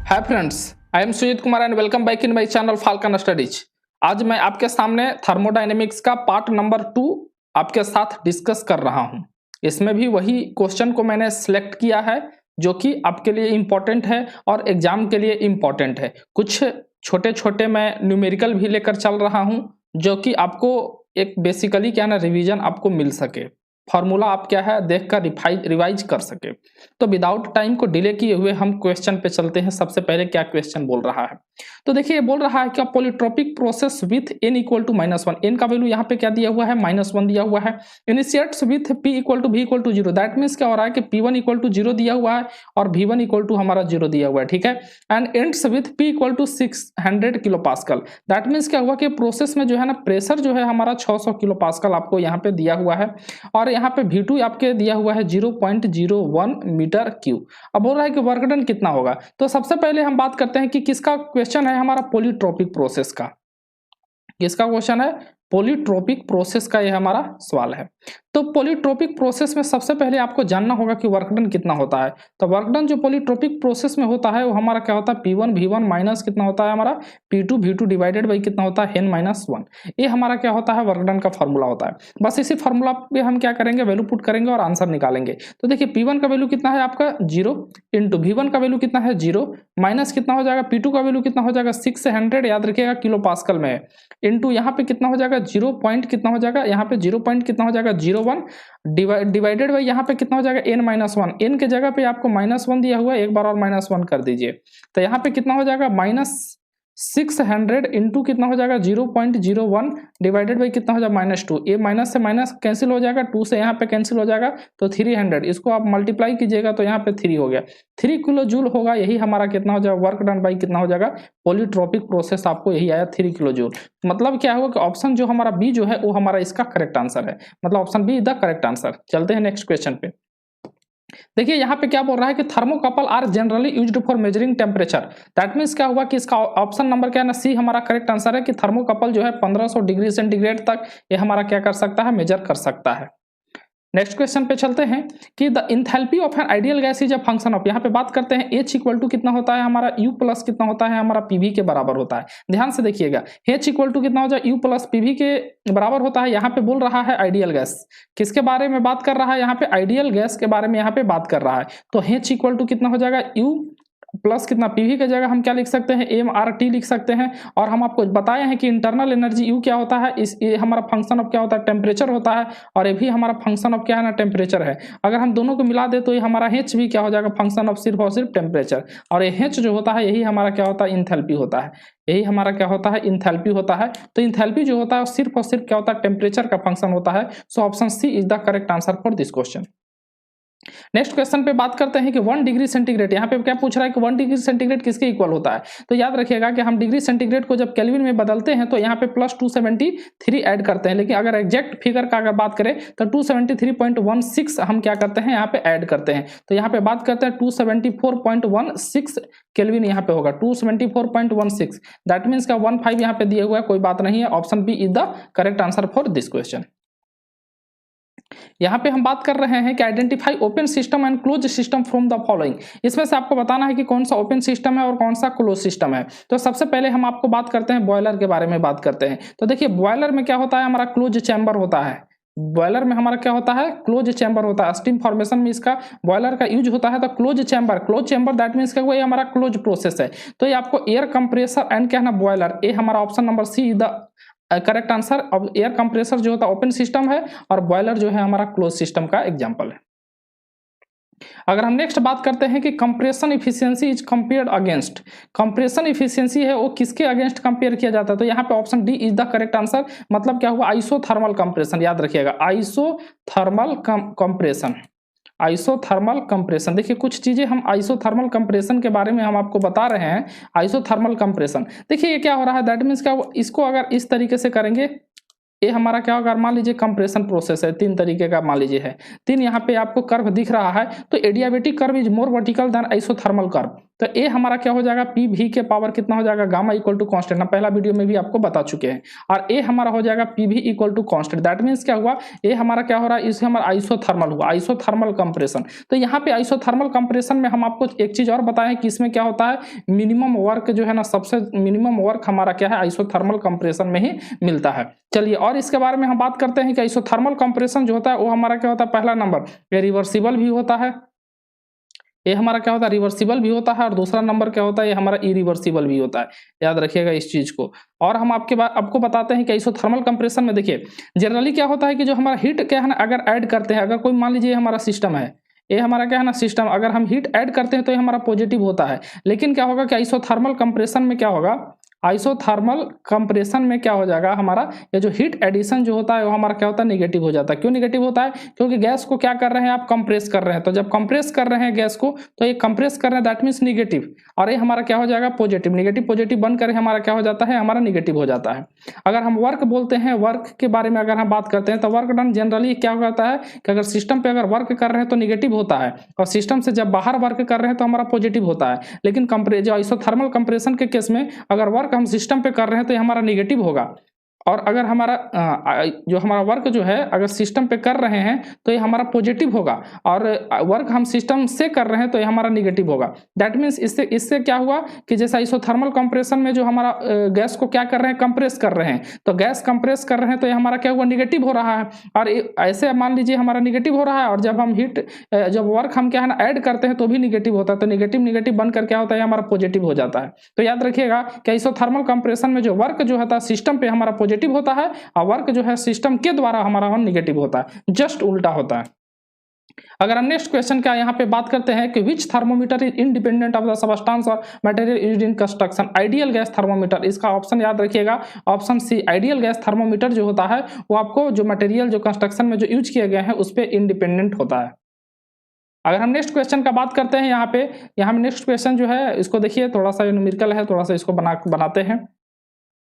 Hi friends, I am Sujeet Kumar and welcome back in my channel Falcon Studies. आज मैं आपके सामने थर्मोडायनेमिक्स का पार्ट नंबर 2 आपके साथ डिस्कस कर रहा हूं। इसमें भी वही क्वेश्चन को मैंने सिलेक्ट किया है जो कि आपके लिए इम्पोर्टेंट है और एग्जाम के लिए इम्पोर्टेंट है। कुछ छोटे छोटे मैं न्यूमेरिकल भी लेकर चल रहा हूं जो कि आपको एक बेसिकली क्या ना रिवीजन आपको मिल सके, फॉर्मूला आप क्या है देखकर रिवाइज कर सके। तो विदाउट टाइम को डिले किए हुए हम क्वेश्चन पे चलते हैं। सबसे पहले क्या क्वेश्चन बोल रहा है, तो देखिए बोल रहा है कि polytropic process with n equal to -1, n का वैल्यू यहाँ पे क्या दिया हुआ है -1 दिया हुआ है। Initiates with p equal to v equal to 0, that means क्या हो रहा है कि p1 इक्वल टू 0 दिया हुआ है और v1 इक्वल टू हमारा 0 दिया हुआ है, ठीक है। And ends with p equal to 600 kilo pascal, that means क्या हुआ कि प्रोसेस में जो है ना प्रेशर जो है हमारा 600 किलो पास्कल आपको यहाँ पे दिया हुआ है और यहाँ पे v2 आपके दिया हुआ है 0.01 मीटर क्यूब। अब बोल रहा है कि वर्क डन कितना होगा। तो सबसे पहले हम बात करते हैं कि किसका क्वेश्चन है, हमारा पॉलीट्रोपिक प्रोसेस का। किसका क्वेश्चन है? पॉलीट्रोपिक प्रोसेस का ये हमारा सवाल है। तो पॉलीट्रोपिक प्रोसेस में सबसे पहले आपको जानना होगा कि वर्क डन कितना होता है। तो वर्क डन जो पॉलीट्रोपिक प्रोसेस में होता है वो हमारा क्या होता है, P1 V1 माइनस कितना होता है हमारा P2 V2 डिवाइडेड बाई कितना होता है n-1। ये हमारा क्या होता है, वर्क डन का फॉर्मूला होता है। बस इसी फॉर्मूला पे हम क्या करेंगे, वैल्यू पुट करेंगे और आंसर निकालेंगे। तो देखिए P1 का वैल्यू कितना है आपका 0 इंटू V1 का वैल्यू कितना है 0 माइनस कितना हो जाएगा P2 का वैल्यू कितना हो जाएगा 600, याद रखिएगा किलो पास्कल में है, इंटू यहाँ पे कितना हो जाएगा 0 पॉइंट कितना हो जाएगा, यहाँ पे 0 पॉइंट कितना हो जाएगा 01 डिवाइडेड बाई यहाँ पे कितना हो जाएगा n-1। n के जगह पे आपको -1 दिया हुआ है, एक बार और -1 कर दीजिए। तो यहाँ पे कितना हो जाएगा -600 इंटू कितना हो जाएगा 0.01 डिवाइडेड बाई कितना हो जाएगा -2। ये माइनस से माइनस कैंसिल हो जाएगा, 2 से यहाँ पे कैंसिल हो जाएगा तो 300, इसको आप मल्टीप्लाई कीजिएगा तो यहाँ पे 3 हो गया, 3 किलो जूल होगा। यही हमारा कितना हो जाएगा, वर्क डन बाई कितना हो जाएगा, पॉलीट्रोपिक प्रोसेस आपको यही आया 3 किलो जूल। मतलब क्या होगा कि ऑप्शन जो हमारा बी जो है वो हमारा इसका करेक्ट आंसर है, मतलब option B is the correct answer. चलते हैं नेक्स्ट क्वेश्चन पे। देखिए यहाँ पे क्या बोल रहा है कि thermocouple are generally used for measuring temperature, that means क्या हुआ कि इसका ऑप्शन नंबर क्या है ना, सी हमारा करेक्ट आंसर है कि थर्मोकपल जो है 1500 डिग्री सेंटीग्रेड तक ये हमारा क्या कर सकता है, मेजर कर सकता है। नेक्स्ट क्वेश्चन पे चलते हैं कि the enthalpy of an ideal gas is a function of, यहाँ पे बात करते हैं H इक्वल टू कितना होता है हमारा U प्लस कितना होता है हमारा PV के बराबर होता है। ध्यान से देखिएगा H इक्वल टू कितना हो जाए U प्लस PV के बराबर होता है। यहाँ पे बोल रहा है आइडियल गैस, किसके बारे में बात कर रहा है, यहाँ पे आइडियल गैस के बारे में यहाँ पे बात कर रहा है। तो H इक्वल टू कितना हो जाएगा U प्लस कितना PV के जगह हम क्या लिख सकते हैं, mRT लिख सकते हैं। और हम आपको बताए हैं कि इंटरनल एनर्जी U क्या होता है, इस ये हमारा फंक्शन ऑफ क्या होता है, टेम्परेचर होता है, और ये भी हमारा फंक्शन ऑफ क्या है ना, टेम्परेचर है। अगर हम दोनों को मिला दे तो ये हमारा H भी क्या हो जाएगा, फंक्शन ऑफ सिर्फ और सिर्फ टेम्परेचर, और ये H जो होता है यही हमारा क्या होता है, इंथैल्पी होता है। यही हमारा क्या होता है, इंथैल्पी होता है। तो इंथैल्पी जो होता है सिर्फ और सिर्फ क्या होता है, टेम्परेचर का फंक्शन होता है। So option C is the correct answer for this question. Next question पे बात करते हैं कि 1 डिग्री सेंटीग्रेड, यहाँ पे क्या पूछ रहा है कि 1 डिग्री सेंटीग्रेड किसके इक्वल होता है। तो याद रखिएगा कि हम डिग्री सेंटीग्रेड को जब केल्विन में बदलते हैं तो यहाँ पे प्लस 273 ऐड करते हैं, लेकिन अगर एग्जैक्ट फिगर का अगर बात करें तो 273.16 हम क्या करते हैं यहाँ पे ऐड करते हैं। तो यहाँ पे बात करते हैं 274.16 केल्विन यहाँ पे होगा 274.16, दैट मीन्स का 15 यहाँ पे दिया हुआ है, कोई बात नहीं है। Option B is the correct answer for this question. यहाँ पे हम बात कर रहे हैं कि identify open system and close system from the following, इसमें से आपको बताना है कि कौन सा ओपन सिस्टम है और कौन सा क्लोज सिस्टम है। तो सबसे पहले हम आपको बात करते हैं बॉयलर के बारे में बात करते हैं। तो देखिए बॉयलर में क्या होता है, हमारा क्लोज चैम्बर होता है। बॉयलर में हमारा क्या होता है, क्लोज चैम्बर होता है। स्टीम फॉर्मेशन में इसका बॉयलर का यूज होता है। तो क्लोज चैम्बर दैट मीन्स क्या हुआ, ये हमारा क्लोज प्रोसेस है। तो ये आपको एयर कंप्रेसर एंड क्या है ना बॉयलर, ये हमारा option number C is the correct answer. अब एयर कंप्रेसर जो होता है ओपन सिस्टम है और बॉयलर जो है हमारा क्लोज सिस्टम का एग्जांपल है। अगर हम नेक्स्ट बात करते हैं कि compression efficiency is compared against, compression efficiency है वो किसके अगेंस्ट कंपेयर किया जाता है। तो यहाँ पे option D is the correct answer. मतलब क्या हुआ, आइसोथर्मल कंप्रेशन, याद रखिएगा आइसोथर्मल कंप्रेशन, आइसोथर्मल कंप्रेशन। देखिए कुछ चीजें हम आइसोथर्मल कंप्रेशन के बारे में हम आपको बता रहे हैं। आइसोथर्मल कंप्रेशन देखिए ये क्या हो रहा है, दैट मीन्स क्या, इसको अगर इस तरीके से करेंगे ये हमारा क्या होगा, मान लीजिए कंप्रेशन प्रोसेस है, 3 तरीके का मान लीजिए है, 3 यहाँ पे आपको कर्व दिख रहा है। तो adiabatic curve is more vertical than isothermal curve. तो ए हमारा क्या हो जाएगा, पी वी के पावर कितना हो जाएगा, गामा इक्वल टू कॉन्स्टेंट, हम पहला वीडियो में भी आपको बता चुके हैं। और ए हमारा हो जाएगा P V equal to constant. That means क्या हुआ, ए हमारा क्या हो रहा है, इसे हमारा आइसोथर्मल हुआ, आइसोथर्मल कंप्रेशन। तो यहाँ पे आइसोथर्मल कंप्रेशन में हम आपको एक चीज और बताएं कि इसमें क्या होता है, मिनिमम वर्क जो है ना, सबसे मिनिमम वर्क हमारा क्या है, आइसोथर्मल कंप्रेशन में ही मिलता है। चलिए और इसके बारे में हम बात करते हैं कि आइसोथर्मल कंप्रेशन जो होता है वो हमारा क्या होता है, पहला नंबर ये रिवर्सिबल भी होता है, ये हमारा क्या होता है, रिवर्सिबल भी होता है, और दूसरा नंबर क्या होता है, ये हमारा इरिवर्सिबल भी होता है। याद रखिएगा इस चीज को। और हम आपको बताते हैं कि आइसोथर्मल कंप्रेशन में देखिए जनरली क्या होता है कि जो हमारा हीट क्या है ना, अगर ऐड करते हैं, अगर कोई मान लीजिए हमारा सिस्टम है, ये हमारा क्या है ना सिस्टम, अगर हम हीट ऐड करते हैं तो ये हमारा पॉजिटिव होता है। लेकिन क्या होगा कि आइसोथर्मल कंप्रेशन में क्या होगा, आइसोथर्मल कंप्रेशन में क्या हो जाएगा, हमारा ये जो हीट एडिशन जो होता है वो हमारा क्या होता है, नेगेटिव हो जाता है। क्यों नेगेटिव होता है, क्योंकि गैस को क्या कर रहे हैं आप, कंप्रेस कर रहे हैं। तो जब कंप्रेस कर रहे हैं गैस को, तो ये कंप्रेस कर रहे हैं, दैट मीन्स नेगेटिव, और ये हमारा क्या हो जाएगा, पॉजिटिव। नेगेटिव पॉजिटिव बनकर हमारा क्या हो जाता है, हमारा नेगेटिव हो जाता है। अगर हम वर्क बोलते हैं, वर्क के बारे में अगर हम बात करते हैं, तो वर्क डन जनरली क्या होता है कि अगर सिस्टम पे अगर वर्क कर रहे हैं तो नेगेटिव होता है, और सिस्टम से जब बाहर वर्क कर रहे हैं तो हमारा पॉजिटिव होता है। लेकिन जो आइसोथर्मल कंप्रेशन के केस में अगर वर्क हम सिस्टम पे कर रहे हैं तो ये हमारा नेगेटिव होगा, और अगर हमारा जो हमारा वर्क जो है अगर सिस्टम पे कर रहे हैं तो ये हमारा पॉजिटिव होगा, और वर्क हम सिस्टम से कर रहे हैं तो ये हमारा नेगेटिव होगा। दैट मीन्स इससे क्या हुआ कि जैसे आइसोथर्मल कंप्रेशन में जो हमारा गैस को क्या कर रहे हैं, कंप्रेस कर रहे हैं, तो गैस कंप्रेस कर रहे हैं तो ये हमारा क्या हुआ, नेगेटिव हो रहा है। और ऐसे मान लीजिए हमारा नेगेटिव हो रहा है, और जब हम जब वर्क हम क्या है ना ऐड करते हैं तो भी नेगेटिव होता है, तो नेगेटिव नेगेटिव बनकर क्या होता है, हमारा पॉजिटिव हो जाता है। तो याद रखिएगा कि आइसोथर्मल कंप्रेशन में जो वर्क जो होता है सिस्टम पे हमारा पॉजिटिव होता है, और वर्क जो है सिस्टम के द्वारा हमारा नेगेटिव होता है, जस्ट उल्टा होता है। अगर हम नेक्स्ट क्वेश्चन का यहाँ पे बात करते हैं कि which thermometer is independent of the substance और material used in construction, ideal gas thermometer. इसका ऑप्शन याद रखिएगा, option C. Ideal gas thermometer जो होता है वो आपको जो मटेरियल जो कंस्ट्रक्शन में जो यूज किए गए हैं उस पर इंडिपेंडेंट होता है। अगर हम नेक्स्ट क्वेश्चन का बात करते हैं यहाँ में नेक्स्ट क्वेश्चन जो है इसको देखिए, थोड़ा सा न्यूमेरिकल है, थोड़ा सा इसको बनाते हैं।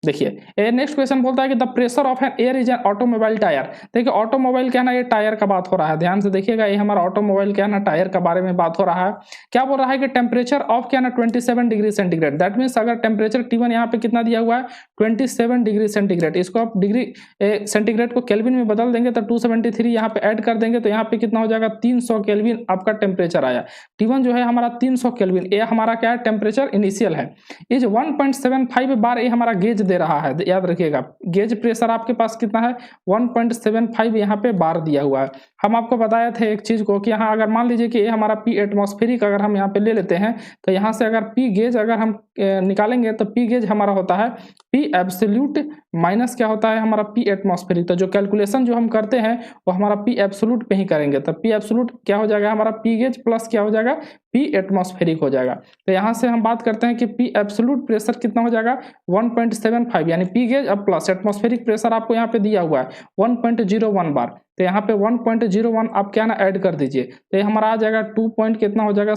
देखिए नेक्स्ट क्वेश्चन बोलता है कि the pressure of an air is an automobile tyre. देखिए ऑटोमोबाइल क्या है ना, ये टायर का बात हो रहा है, ध्यान से देखिएगा, ये हमारा ऑटोमोबाइल क्या है ना टायर का बारे में बात हो रहा है। क्या बोल रहा है कि टेम्परेचर ऑफ क्या है ना 27 डिग्री सेंटीग्रेड। दैट मीन्स अगर टेम्परेचर T1 यहाँ पे कितना दिया हुआ है, 27 डिग्री सेंटीग्रेड, इसको आप डिग्री सेंटीग्रेड को केल्विन में बदल देंगे तो 273 यहाँ पे ऐड कर देंगे तो यहाँ पे कितना हो जाएगा, 300 केल्विन आपका टेम्परेचर आया। T1 जो है हमारा 300 केल्विन, ये हमारा क्या है टेम्परेचर इनिशियल है। इज 1.75 बार ये हमारा गेज दे रहा है। याद रखिएगा गेज प्रेशर आपके पास कितना है, 1.75 यहाँ पे बार दिया हुआ है। हम आपको बताया था एक चीज को कि यहाँ अगर मान लीजिए कि ये हमारा पी एटमॉस्फेरिक अगर हम यहाँ पे ले लेते हैं तो यहाँ से अगर पी गेज अगर हम निकालेंगे तो पी गेज हमारा होता है पी एब्सोल्यूट माइनस क्या होता है हमारा पी एटमॉस्फेरिक। तो जो कैलकुलेशन जो हम करते हैं वो हमारा पी एब्सोल्यूट पे ही करेंगे, तो पी एब्सोल्यूट क्या हो जाएगा हमारा पी गेज प्लस क्या हो जाएगा पी एटमॉस्फेरिक हो जाएगा। तो यहाँ से हम बात करते हैं कि पी एब्सोल्यूट प्रेशर कितना हो जाएगा 1.75, यानी पी गेज अब प्लस एटमॉस्फेरिक प्रेशर आपको यहाँ पे दिया हुआ है 1.01 बार। तो यहाँ पे 1.01 आप क्या ना ऐड कर दीजिए, तो ये हमारा आ जाएगा 2 कितना हो जाएगा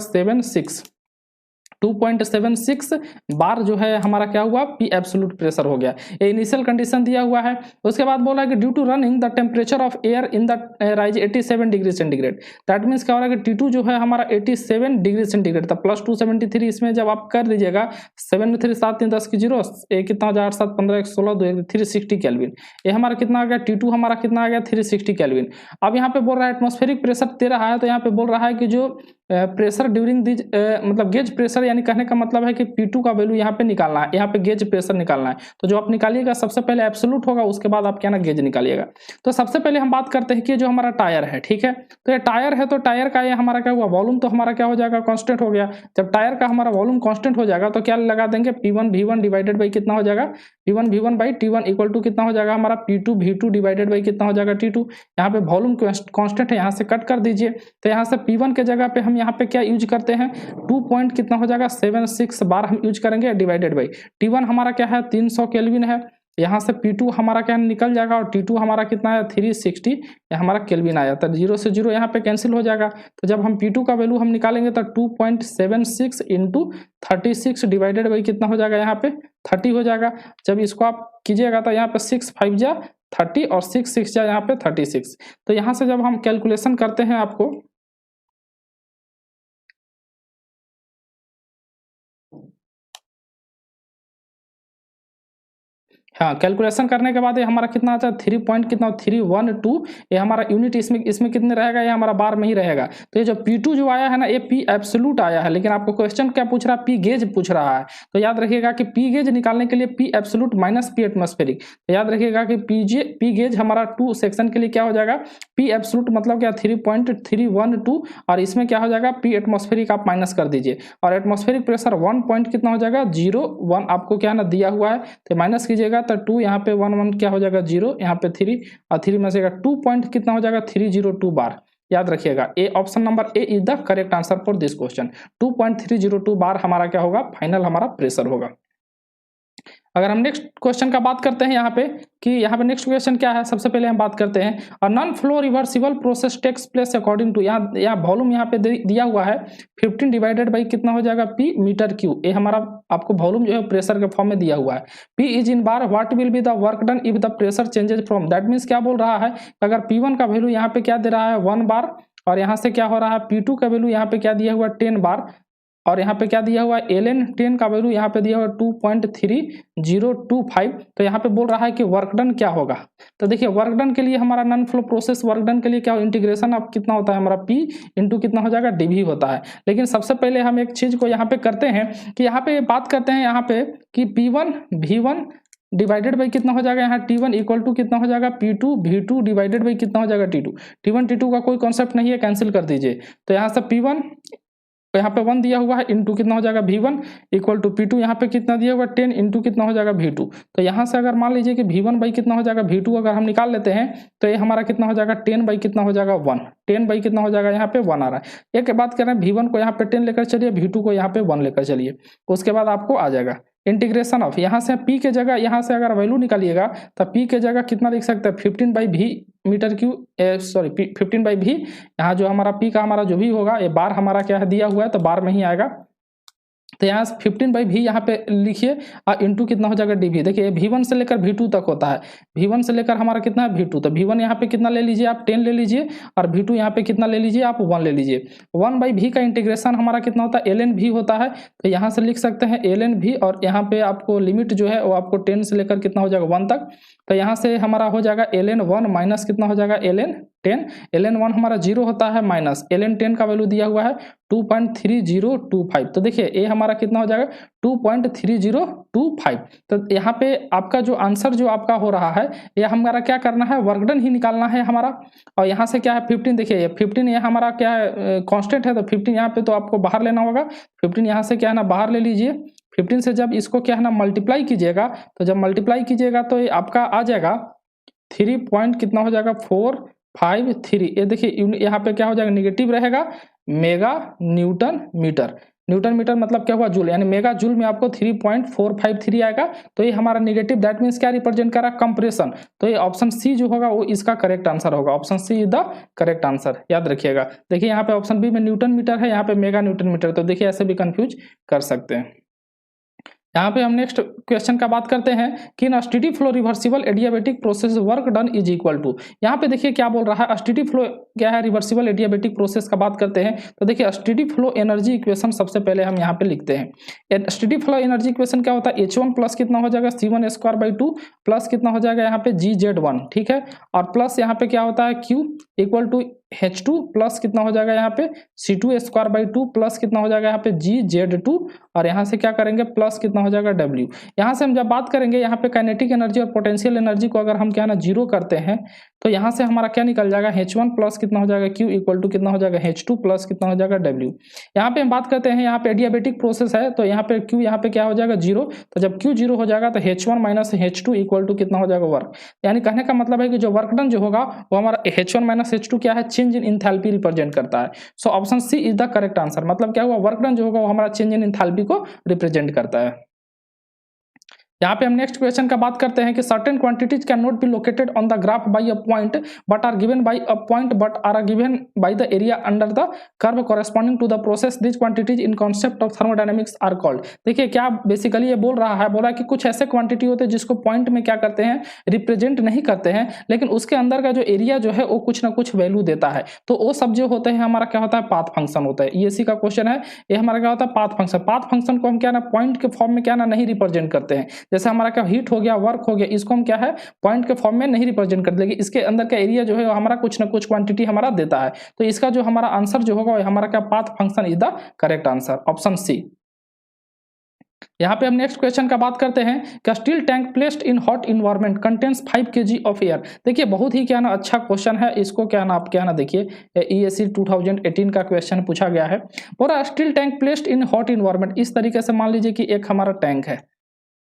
2.76 बार जो है हमारा क्या हुआ पी एब्सोल्यूट प्रेशर हो गया। ये इनिशियल कंडीशन दिया हुआ है। उसके बाद बोला कि due to running the temperature of air in the rise 87 degree centigrade. That means क्या हो रहा है कि T2 जो है हमारा 87 डिग्री सेंटीग्रेड था प्लस 273, इसमें जब आप कर दीजिएगा 7 में 3 7 3 10 की 0 कितना हो जाएगा 8 7 15 1 16 2 360 केल्विन। ये हमारा कितना आ गया T2 हमारा कितना आ गया 360 केल्विन। अब यहाँ पे बोल रहा है एटमॉस्फेरिक प्रेशर दे रहा है, तो यहाँ पे बोल रहा है कि जो प्रेशर ड्यूरिंग दिज मतलब गेज प्रेशर, यानी कहने का मतलब है कि P2 का वैल्यू यहाँ पे निकालना है, यहाँ पे गेज प्रेशर निकालना है। तो जो आप निकालिएगा सबसे पहले एब्सोल्यूट होगा, उसके बाद आप क्या ना गेज निकालिएगा। तो सबसे पहले हम बात करते हैं कि जो हमारा टायर है, ठीक है, तो ये टायर है, तो टायर का ये हमारा क्या हुआ वॉल्यूम तो हमारा क्या हो जाएगा कांस्टेंट हो गया। जब टायर का हमारा वॉल्यूम कांस्टेंट हो जाएगा तो क्या लगा देंगे P1 V1 डिवाइडेड बाई कितना हो जाएगा P1 V1 by T1 equal to कितना हो जाएगा हमारा P2 V2 डिवाइडेड बाई कितना हो जाएगा T2। यहाँ पे वॉल्यूम कांस्टेंट है, यहाँ से कट कर दीजिए, तो यहाँ से P1 के जगह पे हम यहाँ पे क्या यूज करते हैं 2 कितना हो जाएगा 76 बार हम यूज करेंगे डिवाइडेड बाई T1 हमारा क्या है 300 केल्विन है, यहाँ से P2 हमारा क्या निकल जाएगा और T2 हमारा कितना है 360, ये हमारा केल्विन आया, तो 0 से 0 यहाँ पे कैंसिल हो जाएगा। तो जब हम P2 का वैल्यू हम निकालेंगे तो 2.76 इंटू 36 डिवाइडेड बाई कितना हो जाएगा यहाँ पे 30 हो जाएगा। जब इसको आप कीजिएगा तो यहाँ पे 6 5 जा 30 और 6 6 जा यहाँ पे 36। तो यहाँ से जब हम कैलकुलेशन करते हैं आपको हाँ, कैलकुलेशन करने के बाद ये हमारा कितना आता है 3 पॉइंट कितना 312, ये हमारा यूनिट इसमें कितने रहेगा, ये हमारा बार में ही रहेगा। तो ये जो P2 जो आया है ना, ये P एब्सोल्यूट आया है, लेकिन आपको क्वेश्चन क्या पूछ रहा है, P गेज पूछ रहा है। तो याद रखिएगा कि P गेज निकालने के लिए P absolute minus P atmospheric. तो याद रखिएगा कि P गेज हमारा 2 सेक्शन के लिए क्या हो जाएगा, P एब्सोल्यूट मतलब क्या 3.312, और इसमें क्या हो जाएगा P एटमॉस्फेरिक आप माइनस कर दीजिए, और एटमॉस्फेरिक प्रेशर 1 पॉइंट कितना हो जाएगा 0.1 आपको क्या है ना दिया हुआ है, तो माइनस कीजिएगा तो 2 यहाँ पे 1 क्या हो जाएगा 0, यहाँ पे 3 और 3 में से 2 पॉइंट कितना हो जाएगा 302 बार। याद रखिएगा A option number A is the correct answer for this question. 2.302 बार हमारा क्या होगा, फाइनल हमारा प्रेशर होगा। अगर हम नेक्स्ट क्वेश्चन का बात करते हैं यहाँ पे कि यहाँ पे नेक्स्ट क्वेश्चन क्या है, सबसे पहले हम बात करते हैं और non flow reversible process takes place according to, यहाँ वॉल्यूम यहाँ पे दिया हुआ है 15 डिवाइडेड बाई कितना हो जाएगा P मीटर क्यू। ये हमारा आपको वॉल्यूम जो है प्रेशर के फॉर्म में दिया हुआ है। P is in bar, what will be the work done if the pressure changes from, that means क्या बोल रहा है, अगर P1 का वैल्यू यहाँ पे क्या दे रहा है 1 बार, और यहाँ से क्या हो रहा है P2 का वैल्यू यहाँ पे क्या दिया हुआ 10 बार, और यहाँ पे क्या दिया हुआ है ln 10 का वैल्यू यहाँ पे दिया हुआ 2.3025। तो यहाँ पे बोल रहा है कि वर्क डन क्या होगा। तो देखिए वर्क डन के लिए हमारा non flow process work done के लिए क्या इंटीग्रेशन अब कितना होता है हमारा P इंटू कितना हो जाएगा dV होता है। लेकिन सबसे पहले हम एक चीज को यहाँ पे करते हैं कि यहाँ पे बात करते हैं यहाँ पे कि P1 V1 डिवाइडेड बाई कितना हो जाएगा यहाँ T1 इक्वल टू कितना हो जाएगा P2 V2 डिवाइडेड बाई कितना हो जाएगा T2। T1 T2 का कोई कॉन्सेप्ट नहीं है, कैंसिल कर दीजिए। तो यहाँ से P1 तो यहाँ पे 1 दिया हुआ है इंटू कितना हो जाएगा V1 इक्वल टू P2 यहाँ पे कितना दिया हुआ 10 इंटू कितना हो जाएगा V2। तो यहाँ से अगर मान लीजिए कि V1 बाई कितना हो जाएगा V2 अगर हम निकाल लेते हैं तो ये हमारा कितना हो जाएगा 10 बाई कितना हो जाएगा 1, 10 बाई कितना हो जाएगा यहाँ पे 1 आ रहा है। एक बात कर रहे हैं V1 को यहाँ पे 10 लेकर चलिए, V2 को यहाँ पे 1 लेकर चलिए, उसके बाद आपको आ जाएगा इंटीग्रेशन ऑफ, यहाँ से P के जगह यहाँ से अगर वैल्यू निकालिएगा तो P के जगह कितना लिख सकते हैं 15 by V metre cube, sorry 15 by V, यहाँ जो हमारा P का हमारा जो भी होगा ये बार हमारा क्या है दिया हुआ है तो बार में ही आएगा। तो यहाँ 15 बाई V यहाँ पे लिखिए और इंटू कितना हो जाएगा dV। देखिए V1 से लेकर V2 तक होता है, V1 से लेकर हमारा कितना है V2, तो V1 यहाँ पे कितना ले लीजिए आप 10 ले लीजिए, और V2 यहाँ पे कितना ले लीजिए आप 1 ले लीजिए। 1 बाई V का इंटीग्रेशन हमारा कितना होता है ln V होता है, तो यहाँ से लिख सकते हैं ln V, और यहाँ पे आपको लिमिट जो है वो आपको 10 से लेकर कितना हो जाएगा 1 तक। तो यहाँ से हमारा हो जाएगा ln 1 माइनस कितना हो जाएगा ln 10, ln 1 हमारा 0 होता है माइनस ln 10 का वैल्यू दिया हुआ है 2.3025। तो देखिए ये हमारा कितना हो जाएगा 2.3025। तो यहाँ पे आपका जो आंसर जो आपका हो रहा है ये हमारा क्या करना है, वर्क डन ही निकालना है हमारा। और यहाँ से क्या है 15, देखिए ये 15 ये हमारा क्या है कांस्टेंट है, तो 15 यहाँ पे तो आपको बाहर लेना होगा, 15 यहाँ से क्या है ना बाहर ले लीजिए। 15 से जब इसको क्या है ना मल्टीप्लाई कीजिएगा, तो जब मल्टीप्लाई कीजिएगा तो ये आपका आ जाएगा 3 पॉइंट कितना हो जाएगा 453। ये देखिए यहाँ पे क्या हो जाएगा निगेटिव रहेगा mega newton metre, newton metre मतलब क्या हुआ जूल, यानी मेगा जूल में आपको 3.453 आएगा। तो ये हमारा निगेटिव दैट मीन्स क्या रिप्रेजेंट कर रहा है कंप्रेशन। तो ये ऑप्शन सी जो होगा वो इसका करेक्ट आंसर होगा, option C is the correct answer, याद रखिएगा। देखिए यहाँ पे ऑप्शन बी में न्यूटन मीटर है, यहाँ पे मेगा न्यूटन मीटर, तो देखिए ऐसे भी कंफ्यूज कर सकते हैं। यहाँ पे हम नेक्स्ट क्वेश्चन का बात करते हैं कि in steady flow reversible adiabatic process work done is equal to, यहाँ पे देखिए क्या बोल रहा है स्टेडी फ्लो क्या है रिवर्सिबल एडियाबेटिक प्रोसेस का बात करते हैं। तो देखिए स्टेडी फ्लो एनर्जी इक्वेशन सबसे पहले हम यहाँ पे लिखते हैं। स्टेडी फ्लो एनर्जी इक्वेशन क्या होता है H1 प्लस कितना हो जाएगा C1 स्क्वायर बाई 2 प्लस कितना हो जाएगा यहाँ पे GZ1, ठीक है, और प्लस यहाँ पे क्या होता है Q equal to H2 plus कितना हो जाएगा यहाँ पे C2 स्क्वायर बाई 2 प्लस कितना हो जाएगा यहाँ पे GZ2, और यहाँ से क्या करेंगे प्लस कितना हो जाएगा W। यहाँ से हम जब बात करेंगे यहाँ पे काइनेटिक एनर्जी और पोटेंशियल एनर्जी को अगर हम क्या ना जीरो करते हैं तो यहाँ से हमारा क्या निकल जाएगा H1 प्लस कितना हो जाएगा Q इक्वल टू कितना हो जाएगा H2 प्लस कितना हो जाएगा W। यहाँ पे हम बात करते हैं यहाँ पे एडियाबेटिक प्रोसेस है तो यहाँ पे Q यहाँ पे क्या हो जाएगा 0, तो जब Q 0 हो जाएगा तो H1 minus H2 equal to कितना हो जाएगा वर्क। यानी कहने का मतलब है कि जो वर्क डन जो होगा वो हमारा H1 माइनस H2 क्या है चेंज इन इंथैल्पी रिप्रेजेंट करता है। So option C is the correct answer, मतलब क्या हुआ वर्क डन जो होगा वो हमारा चेंज इन इंथैल्पी को रिप्रेजेंट करता है। यहाँ पे हम नेक्स्ट क्वेश्चन का बात करते हैं कि certain quantities can not be located on the graph by a point but are given by a point but are given by the area under the curve corresponding to the process this quantities in concept of thermodynamics are called. देखिए क्या basically ये बोल रहा है, बोला कि कुछ ऐसे क्वांटिटी होते हैं जिसको पॉइंट में क्या करते हैं रिप्रेजेंट नहीं करते हैं, लेकिन उसके अंदर का जो एरिया जो है वो कुछ ना कुछ वैल्यू देता है, तो वो सब जो होते हैं हमारा क्या होता है पाथ फंक्शन होता है। ESC का क्वेश्चन है, ये हमारा क्या होता है पाथ फंक्शन। पाथ फंक्शन को हम क्या ना पॉइंट के फॉर्म में क्या ना नहीं रिप्रेजेंट करते हैं। जैसे हमारा क्या हीट हो गया, वर्क हो गया, इसको हम क्या है पॉइंट के फॉर्म में नहीं रिप्रेजेंट कर देंगे, इसके अंदर का एरिया जो है हमारा कुछ ना कुछ क्वांटिटी हमारा देता है। तो इसका जो हमारा आंसर जो होगा हमारा क्या path function is the correct answer, option C. यहाँ पे हम नेक्स्ट क्वेश्चन का बात करते हैं कि steel tank placed in hot environment contains 5 kg of air. देखिए बहुत ही क्या ना अच्छा क्वेश्चन है, इसको क्या ना आप क्या ना देखिए ESE 2018 का क्वेश्चन पूछा गया है। पूरा steel tank placed in hot environment, इस तरीके से मान लीजिए कि एक हमारा टैंक है,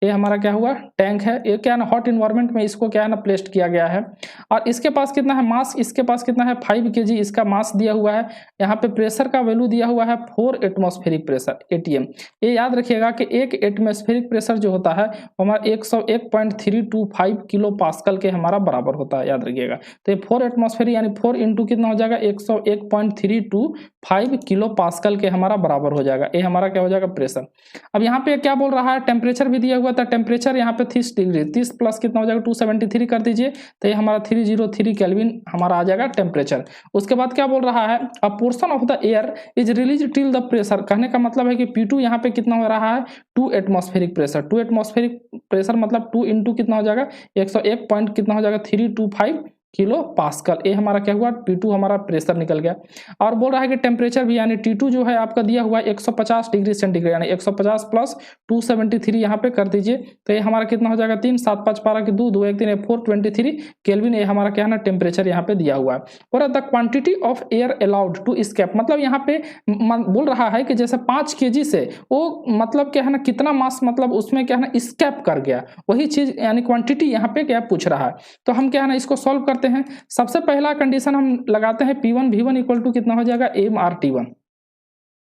ये हमारा क्या हुआ टैंक है, ये क्या ना हॉट इन्वायरमेंट में इसको क्या है ना प्लेस्ड किया गया है और इसके पास कितना है मास, इसके पास कितना है 5 kg इसका मास दिया हुआ है। यहाँ पे प्रेशर का वैल्यू दिया हुआ है 4 एटमॉस्फेरिक प्रेशर ATM। ये याद रखिएगा कि एक एटमॉस्फेरिक प्रेशर जो होता है वो हमारा 101.325 किलो पास्कल के हमारा बराबर होता है, याद रखिएगा। तो ये 4 एटमॉस्फेरिक यानी 4 इंटू कितना हो जाएगा 101.325 किलो पास्कल के हमारा बराबर हो जाएगा, ये हमारा क्या हो जाएगा प्रेशर। अब यहाँ पे क्या बोल रहा है टेम्परेचर भी दिया हुआ था, टेम्परेचर यहाँ पे 30 डिग्री, 30 प्लस कितना हो जाएगा 273 कर दीजिए, तो ये हमारा 303 केल्विन हमारा आ जाएगा टेम्परेचर। उसके बाद क्या बोल रहा है अ portion of the air is release till the pressure, कहने का मतलब है कि P2 यहाँ पे कितना हो रहा है 2 एटमॉस्फेरिक प्रेशर, 2 एटमॉस्फेरिक प्रेशर मतलब 2 इंटू कितना हो जाएगा 101 पॉइंट कितना हो जाएगा 325 किलो पास्कल, ये हमारा क्या हुआ P2 हमारा प्रेशर निकल गया। और बोल रहा है कि टेम्परेचर भी यानी T2 जो है आपका दिया हुआ है 150 डिग्री सेंटीग्रेड यानी 150 प्लस 273 यहाँ पे कर दीजिए, तो ये हमारा कितना हो जाएगा 3 7 5 12 के 2 2 1 3 423 केल्विन, ये हमारा क्या है ना टेम्परेचर यहाँ पे दिया हुआ है। और the quantity of air allowed to escape, मतलब यहाँ पे बोल रहा है कि जैसे 5 kg से वो मतलब क्या है ना कितना मास मतलब उसमें क्या है ना स्केप कर गया, वही चीज यानी क्वांटिटी यहाँ पे क्या पूछ रहा है। तो हम क्या है ना इसको सॉल्व करते हैं। सबसे पहला कंडीशन हम लगाते हैं P1 V1 इक्वल टू कितना हो जाएगा MRT1,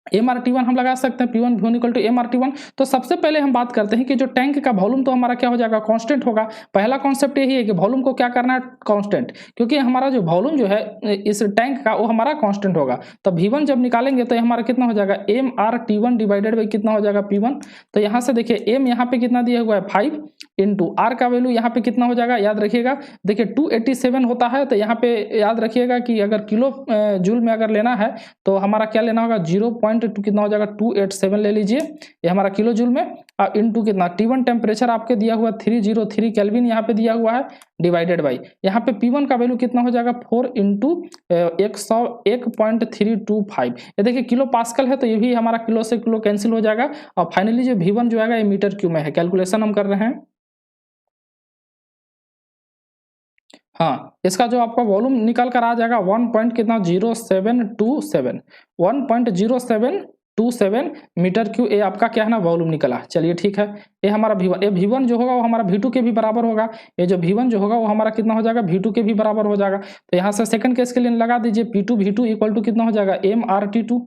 MRT1 हम लगा सकते हैं P1 V1 equal to MRT1। तो सबसे पहले हम बात करते हैं कि जो टैंक का वॉल्यूम तो हमारा क्या हो जाएगा कांस्टेंट होगा। पहला कॉन्सेप्ट यही है कि वॉल्यूम को क्या करना है कांस्टेंट, क्योंकि हमारा जो वॉल्यूम जो है इस टैंक का वो हमारा कांस्टेंट होगा। तो V1 जब निकालेंगे तो हमारा कितना हो जाएगा MRT1 डिवाइडेड बाई कितना हो जाएगा P1। तो यहाँ से देखिए M यहाँ पे कितना दिया हुआ है 5 इंटू R का वैल्यू यहाँ पे कितना हो जाएगा याद रखिएगा, देखिए 287 होता है, तो यहाँ पे याद रखिएगा कि अगर किलो जूल में अगर लेना है तो हमारा क्या लेना होगा 0.2 कितना हो जाएगा 287 ले लीजिए, ये हमारा किलो जूल में इंटू कितना T1 टेम्परेचर आपके दिया हुआ 303 केल्विन यहाँ पे दिया हुआ है डिवाइडेड बाई यहाँ पे P1 का वैल्यू कितना हो जाएगा 4 इंटू 101.325, ये देखिए किलो पास्कल है तो ये भी हमारा किलो से किलो कैंसिल हो जाएगा और फाइनली जो V1 जो आएगा ये मीटर क्यूब में है। कैलकुलेशन हम कर रहे हैं, हाँ इसका जो आपका वॉल्यूम निकल कर आ जाएगा 1 कितना 1.0727 मीटर क्यूब, ये आपका क्या है ना वॉल्यूम निकला। चलिए ठीक है, ये हमारा V1, ये V1 जो होगा वो हमारा V2 के भी बराबर होगा, ये जो V1 जो होगा वो हमारा कितना हो जाएगा V2 के भी बराबर हो जाएगा। तो यहाँ से सेकंड केस के लिए लगा दीजिए P2 V2 इक्वल टू कितना हो जाएगा MRT2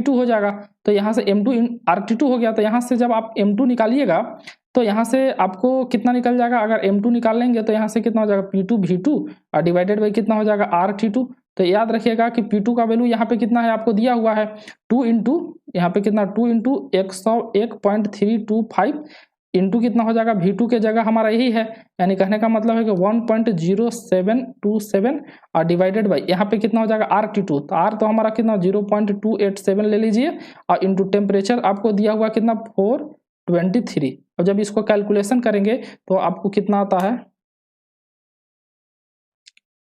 हो जाएगा। तो यहाँ से M2 RT2 हो गया, तो यहाँ से जब आप M2 निकालिएगा तो यहाँ से आपको कितना निकल जाएगा, अगर M2 निकाल लेंगे तो यहाँ से कितना हो जाएगा P2 V2 और डिवाइडेड बाई कितना हो जाएगा RT2। तो याद रखिएगा कि P2 का वैल्यू यहाँ पे कितना है आपको दिया हुआ है 2 इंटू यहाँ पे कितना 2 इंटू 101.325 इंटू कितना हो जाएगा V2 के जगह हमारा यही है, यानी कहने का मतलब है कि 1.0727 और डिवाइडेड बाई यहाँ पे कितना हो जाएगा RT2, तो R तो हमारा कितना 0.287 ले लीजिए और इंटू टेम्परेचर आपको दिया हुआ कितना 423। अब जब इसको कैलकुलेशन करेंगे तो आपको कितना आता है,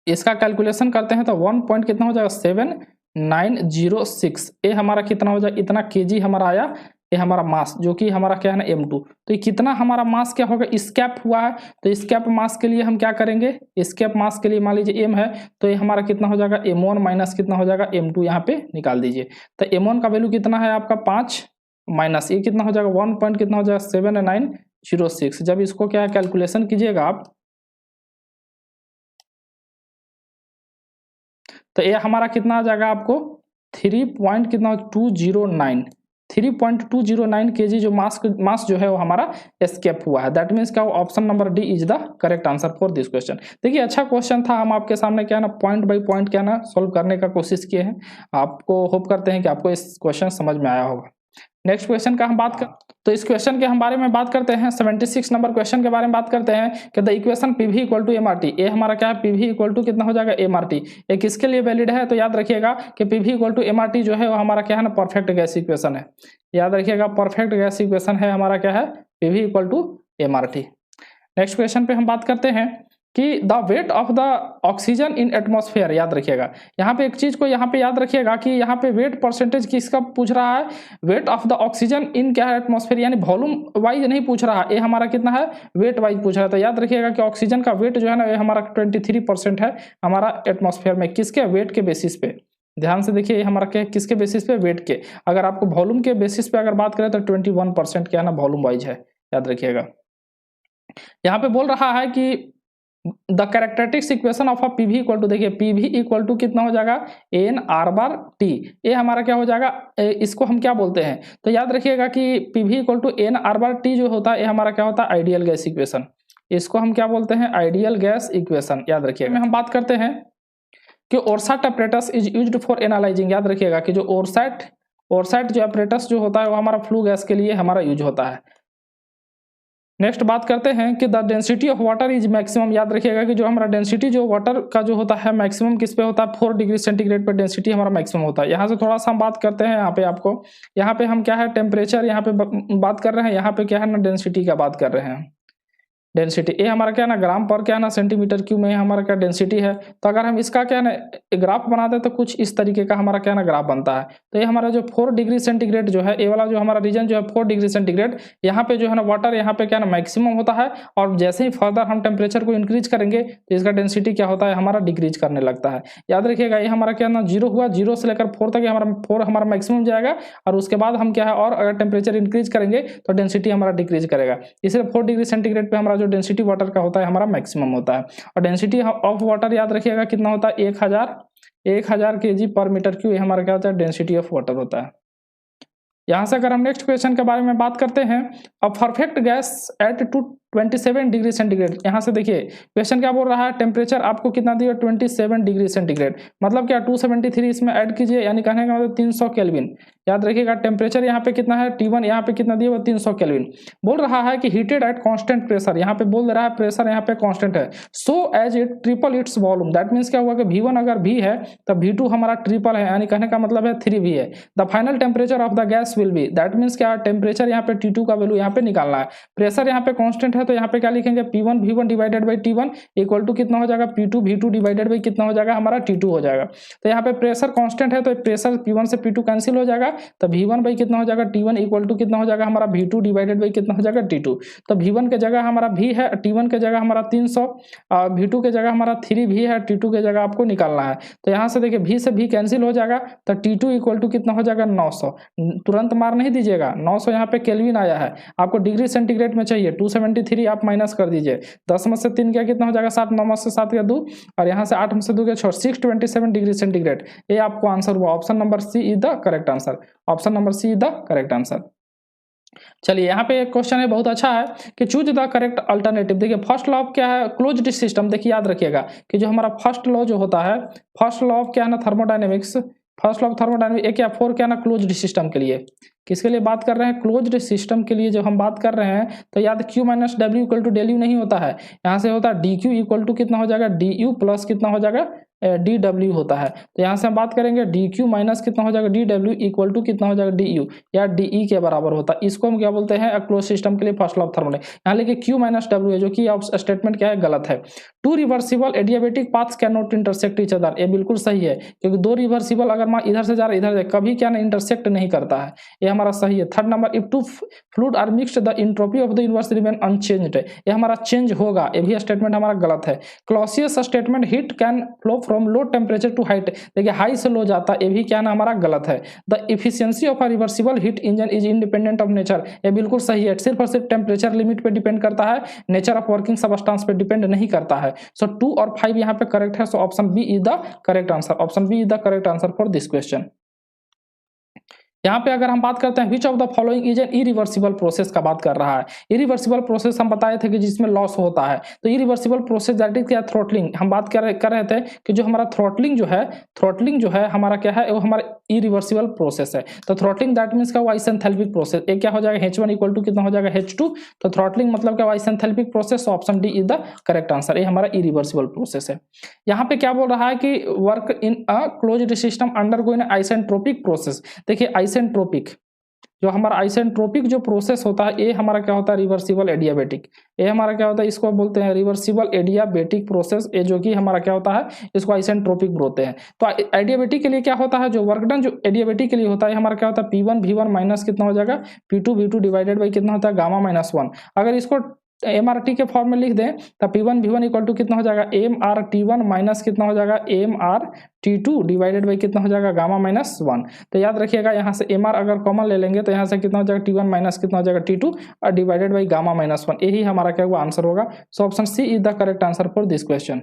इसका कैलकुलेशन करते हैं तो 1 पॉइंट कितना हो जाएगा 7906, ये हमारा कितना हो जाएगा इतना केजी हमारा आया, ये हमारा मास जो कि हमारा क्या है ना M2। तो ये कितना हमारा मास क्या होगा स्केप हुआ है, तो स्केप मास के लिए हम क्या करेंगे, स्केप मास के लिए मान लीजिए M है तो ये हमारा कितना हो जाएगा M1 माइनस कितना हो जाएगा M2 यहाँ पे निकाल दीजिए। तो M1 का वैल्यू कितना है आपका 5 माइनस ये कितना हो जाएगा 1 पॉइंट कितना हो जाएगा 7906। जब इसको क्या कैलकुलेशन कीजिएगा आप तो ये हमारा कितना आ जाएगा आपको 3.209 केजी जो मास जो है वो हमारा एस्केप हुआ है। दैट मीन्स क्या option number D is the correct answer for this question. देखिए अच्छा क्वेश्चन था, हम आपके सामने क्या ना पॉइंट बाय पॉइंट क्या ना सॉल्व करने का कोशिश किए हैं। आपको होप करते हैं कि आपको इस क्वेश्चन समझ में आया होगा। नेक्स्ट क्वेश्चन का हम बात कर तो इस क्वेश्चन के हम बारे में बात करते हैं। 76 नंबर क्वेश्चन के बारे में बात करते हैं कि the equation PV equal to MRT, ये हमारा क्या है PV इक्वल टू कितना हो जाएगा MRT, ये किसके लिए वैलिड है, तो याद रखिएगा कि PV इक्वल टू MRT जो है वो हमारा क्या है ना परफेक्ट गैस इक्वेशन है। याद रखिएगा परफेक्ट गैस इक्वेशन है हमारा क्या है PV equal to MRT। Next question पे हम बात करते हैं कि the weight of the oxygen in atmosphere, याद रखिएगा यहाँ पे एक चीज को यहाँ पे याद रखिएगा कि यहाँ पे वेट परसेंटेज किसका पूछ रहा है, वेट ऑफ द ऑक्सीजन इन क्या है एटमॉस्फेयर, यानी वॉल्यूम वाइज नहीं पूछ रहा है, ये हमारा कितना है वेट वाइज पूछ रहा है। तो याद रखिएगा कि ऑक्सीजन का वेट जो है ना ये हमारा 23% है हमारा एटमॉस्फेयर में, किसके वेट के बेसिस पे, ध्यान से देखिए हमारा क्या किसके बेसिस पे, वेट के। अगर आपको वॉल्यूम के बेसिस पे अगर बात करें तो 21% क्या है ना वॉल्यूम वाइज है, याद रखिएगा। यहाँ पे बोल रहा है कि the characteristics equation of a PV equal to, देखिए पीवी इक्वल टू कितना हो जाएगा एन आर बार टी, ये हमारा क्या हो जाएगा, इसको हम क्या बोलते हैं, तो याद रखिएगा कि PV equal to n R bar T जो होता है ये हमारा क्या होता है आइडियल गैस इक्वेशन, इसको हम क्या बोलते हैं आइडियल गैस इक्वेशन, याद रखिएगा। हम बात करते हैं कि Orsat apparatus is used for analysing, याद रखिएगा कि जो ओरसाट जो अपरेटस जो होता है वो हमारा फ्लू गैस के लिए हमारा यूज होता है। नेक्स्ट बात करते हैं कि the density of water is maximum, याद रखिएगा कि जो हमारा डेंसिटी जो वाटर का जो होता है मैक्सिमम किस पे होता है 4 डिग्री सेंटीग्रेड पर डेंसिटी हमारा मैक्सिमम होता है। यहाँ से थोड़ा सा हम बात करते हैं, यहाँ पे आपको यहाँ पे हम क्या है टेम्परेचर यहाँ पे बात कर रहे हैं, यहाँ पे क्या है ना डेंसिटी का बात कर रहे हैं, डेंसिटी ये हमारा क्या है ना ग्राम पर क्या है ना सेंटीमीटर क्यूब में हमारा क्या डेंसिटी है। तो अगर हम इसका क्या है ना ग्राफ बनाते हैं तो कुछ इस तरीके का हमारा क्या है ना ग्राफ बनता है। तो ये हमारा जो 4 डिग्री सेंटीग्रेड जो है ये वाला जो हमारा रीजन जो है 4 डिग्री सेंटीग्रेड, यहाँ पे जो है ना वाटर यहाँ पे क्या है ना मैक्सिमम होता है, और जैसे ही फर्दर हम टेम्परेचर को इंक्रीज करेंगे तो इसका डेंसिटी क्या होता है हमारा डिक्रीज करने लगता है। याद रखिएगा ये हमारा क्या ना 0 हुआ, 0 से लेकर 4 तक हमारा 4 हमारा मैक्सिमम जाएगा, और उसके बाद हम क्या है और अगर टेम्परेचर इंक्रीज करेंगे तो डेंसिटी हमारा डिक्रीज करेगा। इसलिए 4 डिग्री सेंटीग्रेड पे हमारा जो डेंसिटी वाटर होता है हमारा मैक्सिमम होता है। और डेंसिटी ऑफ वाटर याद रखिएगा कितना होता है 1000 kg पर मीटर क्यूब, हमारा क्या होता है डेंसिटी ऑफ वाटर होता है। यहां से अगर हम नेक्स्ट क्वेश्चन के बारे में बात करते हैं, a perfect gas at 27 degree centigrade, यहाँ से देखिए क्वेश्चन क्या बोल रहा है टेम्परेचर आपको कितना दिया 27 डिग्री सेंटीग्रेड, मतलब क्या 273 इसमें ऐड कीजिए, यानी कहने का मतलब 300 केल्विन। याद रखिएगा टेम्परेचर यहाँ पे कितना है T1, यहाँ पे कितना दिया वो 300 केल्विन। बोल रहा है कि हीटेड एट कांस्टेंट प्रेशर, यहाँ पे बोल रहा है प्रेशर यहाँ पे कांस्टेंट है, so as it triple its volume, that means क्या हुआ कि V1 अगर V है तब V2 हमारा ट्रिपल है, यानी कहने का मतलब है 3V है। The final temperature of the gas will be, that means क्या टेम्परेचर यहाँ पे T2 का वैल्यू यहाँ पे निकालना है, प्रेशर यहाँ पे कांस्टेंट है तो यहाँ पे क्या लिखेंगे P1 V1 divided by T1 equal to कितना हो जाएगा P2 V2 डिवाइडेड बाई कितना हो जाएगा हमारा T2 हो जाएगा। तो यहाँ पे प्रेशर कांस्टेंट है तो प्रेशर P1 से P2 कैंसिल हो जाएगा, तो V1 बाई कितना हो जाएगा T1 इक्वल टू कितना हो जाएगा हमारा V2 डिवाइडेड बाई कितना हो जाएगा T2। तो V1 के जगह हमारा V है, T1 के जगह हमारा 300, V2 के जगह हमारा 3V है, T2 के जगह आपको निकालना है। तो यहाँ से देखिए V से V कैंसिल हो जाएगा तो T2 इक्वल टू कितना हो जाएगा 900, तुरंत मार नहीं दीजिएगा, 900 यहाँ पे केल्विन आया है, आपको डिग्री सेंटीग्रेड में चाहिए 273 आप माइनस कर दीजिए, 10 में से 3 क्या कितना हो जाएगा 7, 9 में से 7 का 2, और यहाँ से 8 में से 2 के 627 डिग्री सेंटीग्रेड, ये आपको आंसर हुआ। Option number C is the correct answer, option number C is the correct answer. चलिए यहाँ पे एक क्वेश्चन है बहुत अच्छा है कि चूज द करेक्ट अल्टरनेटिव। देखिए फर्स्ट लॉ क्या है क्लोज्ड सिस्टम, देखिए याद रखिएगा कि जो हमारा फर्स्ट लॉ जो होता है, फर्स्ट लॉ क्या है ना thermodynamics, first law of thermodynamics एक या 4 क्या ना क्लोज्ड सिस्टम के लिए, किसके लिए बात कर रहे हैं क्लोज्ड सिस्टम के लिए जब हम बात कर रहे हैं तो याद Q minus W equal to del U नहीं होता है, यहाँ से होता है DQ इक्वल टू कितना हो जाएगा DU प्लस कितना हो जाएगा DW होता है। तो यहाँ से हम बात करेंगे DQ माइनस कितना हो जाएगा DW इक्वल टू कितना हो जाएगा DU या DE के बराबर होता है, इसको हम क्या बोलते हैं क्लोज सिस्टम के लिए फर्स्ट लॉ ऑफ थर्मोडायनेमिक्स। यहाँ लेके Q माइनस डब्ल्यू है जो कि स्टेटमेंट क्या है गलत है। 2 reversible adiabatic paths can not intersect each other, ये बिल्कुल सही है क्योंकि 2 रिवर्सिबल अगर मैं इधर से जा रहा इधर कभी क्या ना इंटरसेक्ट नहीं करता है, ये हमारा सही है। Third number if two fluid are mixed the entropy of the universe remain unchanged, ये हमारा चेंज होगा, ये भी स्टेटमेंट हमारा गलत है। Clausius statement heat can flow from low temperature to height, देखिए हाई से लो जाता है, ये भी क्या ना हमारा गलत है। The efficiency of a reversible heat engine is independent of nature, ये बिल्कुल सही है, सिर्फ और सिर्फ टेम्परेचर लिमिट पे डिपेंड करता है, नेचर ऑफ वर्किंग सबस्टेंस पे डिपेंड नहीं करता है। सो 2 और 5 यहाँ पे करेक्ट है, so option B is the correct answer, option B is the correct answer for this question. यहाँ पे अगर हम बात करते हैं which of the following is an irreversible process का बात कर रहा है। इरिवर्सिबल प्रोसेस हम बताए थे कि जिसमें लॉस होता है, तो इरिवर्सिबल प्रोसेस दैट इज क्या थ्रॉटलिंग, हम बात कर रहे थे कि जो हमारा थ्रॉटलिंग जो है हमारा क्या है वो हमारा इरिवर्सिबल प्रोसेस है। तो थ्रॉटलिंग दैट मींस का आइसेंथैल्पिक प्रोसेस, एक क्या हो जाएगा H1 इक्वल टू कितना हो जाएगा H2, तो थ्रॉटलिंग मतलब क्या isenthalpic process, option D is the correct answer, ये हमारा इरिवर्सिबल प्रोसेस है। यहाँ पे क्या बोल रहा है कि work in a closed system undergoing isentropic process, देखिए आइसेंट्रोपिक जो हमारा आइसेंट्रोपिक जो प्रोसेस होता है ये हमारा क्या होता है, रिवर्सिबल एडियाबेटिक। ये हमारा क्या होता है, इसको बोलते हैं रिवर्सिबल एडियाबेटिक प्रोसेस। ये जो कि हमारा क्या होता है, इसको आइसेंट्रोपिक बोलते हैं। तो एडियाबेटिक के लिए क्या होता है, जो वर्क डन जो एडियाबेटिक के लिए होता है हमारा क्या होता है, P1 V1 माइनस कितना हो जाएगा, P2 V2 डिवाइडेड बाई कितना होता है, गामा माइनस 1। अगर इसको MRT के फॉर्म में लिख दें तो P1 V1 इक्वल टू कितना हो जाएगा, MRT1 माइनस कितना हो जाएगा, MRT2 डिवाइडेड बाई कितना हो जाएगा, गामा माइनस 1। तो याद रखिएगा यहाँ से MR अगर कॉमन ले लेंगे तो यहाँ से कितना हो जाएगा, T1 माइनस कितना हो जाएगा, T2 और डिवाइडेड बाई गामा माइनस 1। यही हमारा क्या हुआ, आंसर होगा। So option C is the correct answer for this question.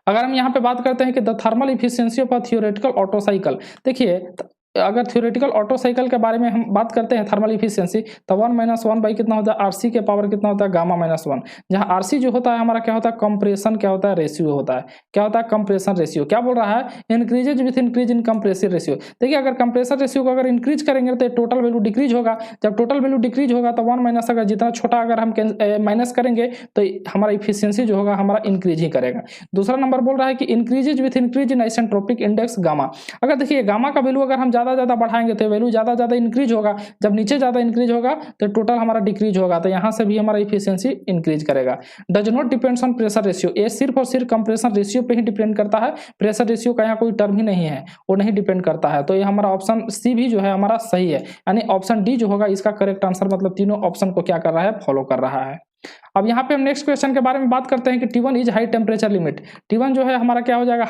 अगर हम यहाँ पे बात करते हैं कि the thermal efficiency of a theoretical Otto cycle, देखिए अगर थ्योरेटिकल ऑटो साइकिल के बारे में हम बात करते हैं थर्मल इफिशियंसी, तो 1 माइनस 1 बाई कितना होता है, आरसी के पावर कितना होता है, गामा माइनस 1। जहां आरसी जो होता है हमारा क्या होता है, कंप्रेशन क्या होता है, रेशियो होता है। क्या होता है, कंप्रेशन रेशियो। क्या बोल रहा है, increases with increase in compressive ratio. देखिए अगर कंप्रेशन रेशियो को अगर इंक्रीज करेंगे तो टोटल वैल्यू डिक्रीज होगा। जब टोटल वैल्यू डिक्रीज होगा तो 1 माइनस अगर जितना छोटा अगर हम माइनस करेंगे तो हमारा इफिशियंसी जो होगा हमारा इंक्रीज ही करेगा। दूसरा नंबर बोल रहा है कि increases with increase in isentropic index gamma. अगर देखिए गामा का वैल्यू अगर हम ज्यादा बढ़ाएंगे तो वैल्यू ज्यादा इंक्रीज होगा। जब नीचे ज्यादा इंक्रीज होगा तो टोटल हमारा डिक्रीज होगा। तो यहां से भी हमारा इफिशियंसी इंक्रीज करेगा। Does not depends on pressure ratio, ये सिर्फ और सिर्फ कंप्रेशन रेशियो पे ही डिपेंड करता है। प्रेशर रेशियो का यहाँ कोई टर्म ही नहीं है, वो नहीं डिपेंड करता है। तो ये हमारा ऑप्शन सी भी जो है हमारा सही है, यानी ऑप्शन डी जो होगा इसका करेक्ट आंसर, मतलब तीनों ऑप्शन को क्या कर रहा है, फॉलो कर रहा है। अब यहाँ पे हम नेक्स्ट क्वेश्चन के बारे में बात करते हैं कि T1 is high temperature limit. T1 जो है हमारा क्या हो जाएगा,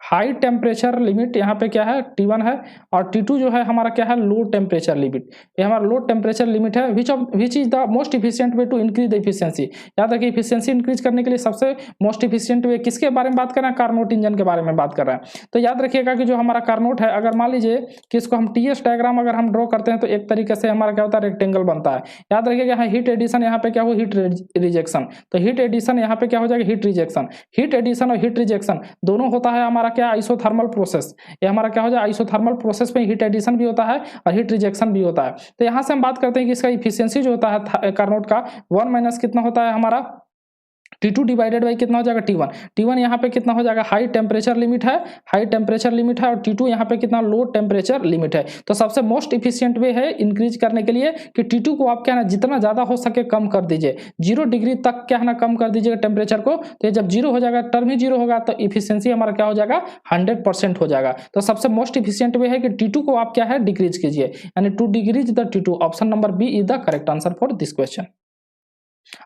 हाई टेम्परेचर लिमिट। यहाँ पे क्या है, T1 है। और T2 जो है हमारा क्या है, लो टेम्परेचर लिमिट। ये हमारा लो टेम्परेचर लिमिट है। Which is the most efficient way to increase the efficiency. याद रखिए इफिशियंसी इंक्रीज करने के लिए सबसे मोस्ट इफिशियंट वे किसके बारे में बात कर रहे हैं, कार्नोट इंजन के बारे में बात कर रहे हैं। तो याद रखिएगा कि जो हमारा कार्नोट है, अगर मान लीजिए कि इसको हम TS डायग्राम अगर हम ड्रॉ करते हैं तो एक तरीके से हमारा क्या होता है, रेक्टेंगल बनता है। याद रखिएगा यहाँ हीट एडिशन, यहाँ पे क्या हो, हीट रिजेक्शन। तो हीट एडिशन यहाँ पे क्या हो जाएगा, हीट रिजेक्शन। हीट एडिशन और हीट रिजेक्शन दोनों होता है हमारा क्या, आइसोथर्मल प्रोसेस। ये हमारा क्या हो जाए, आइसोथर्मल प्रोसेस में हीट एडिशन भी होता है और हीट रिजेक्शन भी होता है। तो यहां से हम बात करते हैं कि इसका इफिशियंसी जो होता है कार्नोट का 1 माइनस कितना होता है हमारा, T2 डिवाइडेड बाई कितना हो जाएगा, T1। T1 यहाँ पे कितना हो जाएगा, हाई टेम्परेचर लिमिट है, हाई टेम्परेचर लिमिट है। और T2 यहाँ पे कितना, लो टेम्परेचर लिमिट है। तो सबसे मोस्ट इफिशियंट वे है इंक्रीज करने के लिए कि T2 को आप क्या ना जितना ज्यादा हो सके कम कर दीजिए, 0 डिग्री तक क्या है ना कम कर दीजिएगा टेम्परेचर को। तो जब 0 हो जाएगा, टर्म ही 0 होगा, तो इफिशियंसी हमारा क्या हो जाएगा, 100% हो जाएगा। तो सबसे मोस्ट इफिशियंट वे है कि T2 को आप क्या है, डिक्रीज कीजिए, यानी 2 degrees the T2। Option number B is the correct answer for this question.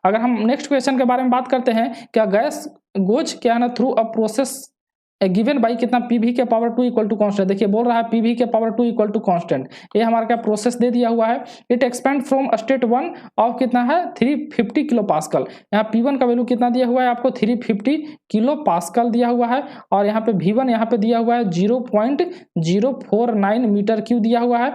अगर हम नेक्स्ट क्वेश्चन के बारे में बात करते हैं, क्या गैस गोज क्या है ना through a process given by कितना, PV के पावर 2 इक्वल टू कांस्टेंट। देखिए बोल रहा है PV के पावर 2 इक्वल टू कांस्टेंट। ये हमारा क्या प्रोसेस दे दिया हुआ है। It expand from state 1 of कितना है, 350 किलो पास्कल। यहाँ P1 का वैल्यू कितना दिया हुआ है आपको, 350 किलो पास्कल दिया हुआ है। और यहाँ पे V1 यहाँ पे दिया हुआ है 0.049 मीटर क्यूब दिया हुआ है।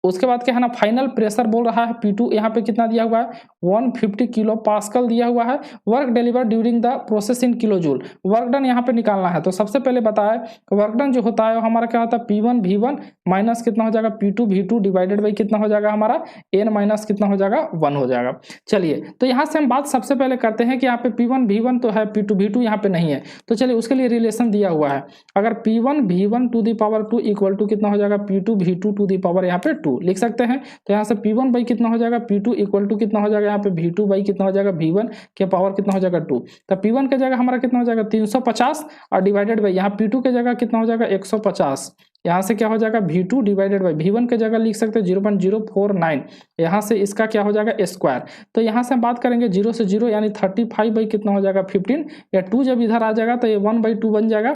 उसके बाद क्या है ना, फाइनल प्रेशर बोल रहा है P2 यहाँ पे कितना दिया हुआ है, 150 किलो पास्कल दिया हुआ है। Work deliver during the process in kilo joule. Work done यहाँ पे निकालना है। तो सबसे पहले बताया वर्क डन जो होता है वो हमारा क्या होता है, P1 V1 माइनस कितना हो जाएगा, P2 V2 डिवाइडेड बाई कितना हो जाएगा हमारा, n माइनस कितना हो जाएगा, 1 हो जाएगा। चलिए तो यहाँ से हम बात सबसे पहले करते हैं कि यहाँ पे P1 V1 तो है, P2 V2 यहाँ पे नहीं है। तो चलिए उसके लिए रिलेशन दिया हुआ है। अगर P1 V1 to the power 2 equal to कितना हो जाएगा, P2 V2 to the power यहाँ पे 2 लिख सकते हैं। तो यहाँ से P1 बाई कितना हो जाएगा, P2 इक्वल टू कितना हो जाएगा, यहाँ पे V2 बाई कितना हो जाएगा, V1 के पावर कितना हो जाएगा 2। तो P1 के जगह हमारा कितना हो जाएगा 350 और डिवाइडेड बाई यहाँ P2 के जगह कितना हो जाएगा 150। यहाँ से क्या हो जाएगा V2 डिवाइडेड बाई V1 के जगह लिख सकते हैं 0.049। यहाँ से इसका क्या हो जाएगा स्क्वायर। तो यहाँ से हम बात करेंगे 0 से 0 यानी 35 बाई कितना हो जाएगा 15, या 2 जब इधर आ जाएगा तो ये 1/2 बन जाएगा।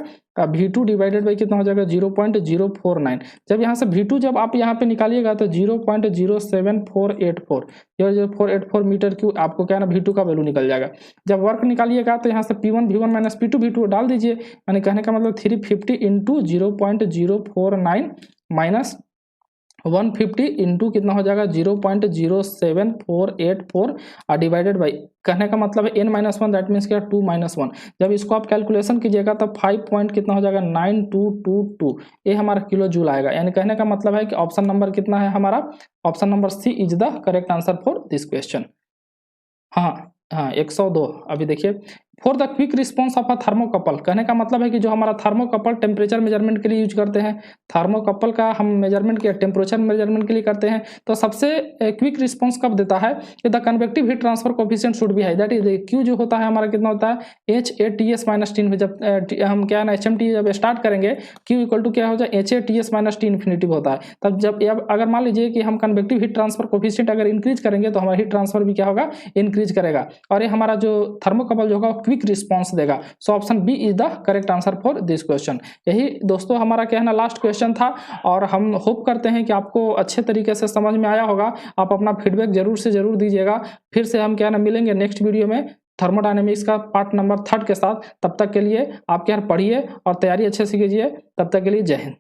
V2 डिवाइडेड बाई कितना हो जाएगा 0.049। जब यहाँ से V2 जब आप यहाँ पे निकालिएगा तो 0.07484, 0.0484 मीटर क्यूब आपको क्या ना V2 का वैल्यू निकल जाएगा। जब वर्क निकालिएगा तो यहाँ से P1 V1 minus P2 V2 डाल दीजिए, यानी कहने का मतलब 350 इंटू 0.049 माइनस 150 इंटू कितना हो जाएगा 0.07484 और डिवाइडेड बाई, कहने का मतलब है n-1 दैट मीन्स क्या 2-1। जब इसको आप कैलकुलेशन कीजिएगा तो 5 पॉइंट कितना हो जाएगा 9222, ये हमारा किलो जूल आएगा। यानी कहने का मतलब है कि ऑप्शन नंबर कितना है हमारा, option number C is the correct answer for this question. हाँ 102। अभी देखिए for the quick response of a thermocouple, कहने का मतलब है कि जो हमारा थर्मोकपल टेम्परेचर मेजरमेंट के लिए यूज करते हैं, थर्मोकपल का हम मेजरमेंट के टेम्परेचर मेजरमेंट के लिए करते हैं, तो सबसे क्विक रिस्पॉन्स कब देता है कि the convective heat transfer coefficient should be high, that is Q जो होता है हमारा कितना होता है HATS-T, जब हम क्या है ना HMT जब स्टार्ट करेंगे Q इक्वल टू क्या हो जाए HATS-T इन्फिनिटिव होता है, तब जब अगर मान लीजिए कि हम कन्वेक्टिव हीट ट्रांसफर कोफिशिएंट अगर इंक्रीज करेंगे तो हमारा हीट ट्रांसफर भी क्या होगा, इंक्रीज करेगा, और ये हमारा जो थर्मोकपल जो होगा क्विक रिस्पॉन्स देगा। So option B is the correct answer for this question. यही दोस्तों हमारा क्या है ना लास्ट क्वेश्चन था, और हम होप करते हैं कि आपको अच्छे तरीके से समझ में आया होगा। आप अपना फीडबैक जरूर से जरूर दीजिएगा। फिर से हम क्या है ना मिलेंगे नेक्स्ट वीडियो में थर्मोडायनेमिक्स का पार्ट नंबर 3 के साथ। तब तक के लिए आप क्या पढ़िए और तैयारी अच्छे से कीजिए। तब तक के लिए जय हिंद।